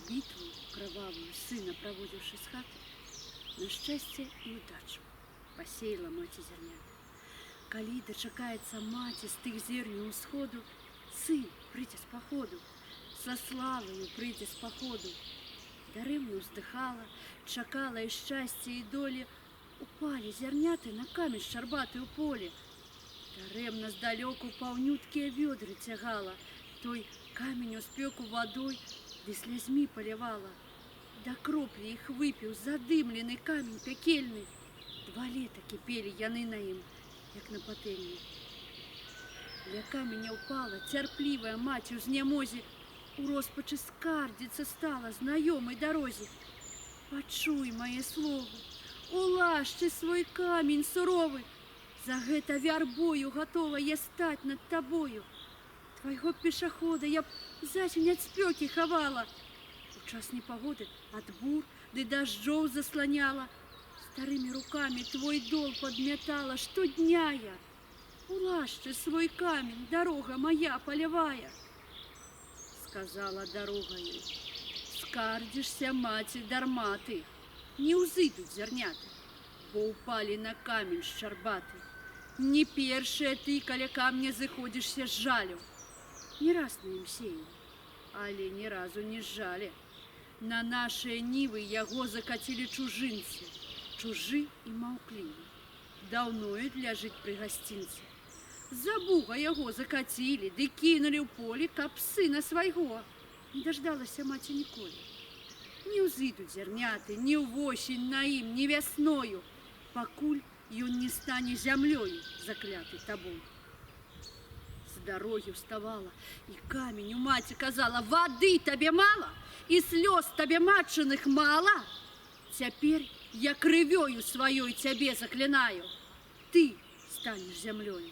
битву кровавую сына проводивши с хаты, на счастье и удачу посеяла маці зернята. Калі дачакаецца маці з тых зерняў усходу, сын прыйдзе з паходу, са славою прыйдзе з паходу. Дарэмна ўздыхала, чакала і шчасця і долі, упалі зерняты на камень шчарбаты ў поле. Дарэмна здалёку паўнюткія вёдры цягала, той камень у спёку вадой ды слязьмі палявала. Да кроплі іх выпіў задымлены камень пякельны. 2 лета кіпелі яны на ім, як на патэльні. Ля каменя ўпала цярплівая маці ў знямозе, у роспачы скардзіцца стала знаёмай дарозе. Пачуй мае словы, улашчы свой камень суровы, за гэта вярбою гатова я стаць над табою. Твайго пешахода я б зацень ад спёкі хавала, у час непагоды ад бур ды дажджоў засланяла, старымі рукамі твой дол падмятала штодня я. Улашчы свой камень, дарога моя палявая. Сказала дарога ёй: скардзішся, маці, дарма ты, не ўзыдуць зерняты, бо упалі на камень шчарбаты. Не першая ты каля камня зыходзішся з жалю. Не раз на ім сеяў, але ні разу не зжалі. На нашыя нівы яго закацілі чужынцы, чужы і маўклівы, даўною ляжыць пры гасцінцы. За буга яго закацілі, ды кінулі ў поле, каб сына свайго. Не даждалася маці ніколі. Не ўзыдуць зерняты ні ў восень на ім, ні вясною, пакуль ён не стане зямлёю, закляты табой. З дарогі ўставала, і камень у маці казала: вады табе мала, і слёз табе матчыных мала. Цяпер я крывёю сваёй цябе заклінаю, ты станеш зямлёю,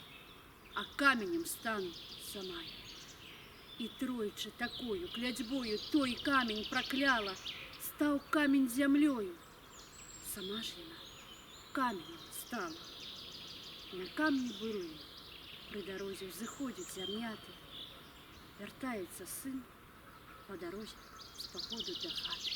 а каменем стану сама я. І тройчы такою клядзьбою той камень пракляла, стаў камень зямлёю. Сама ж яна каменем стала. На камні буры пры дарозе ўзыходзяць зерняты, вяртаецца сын па дарозе з паходу да хаты.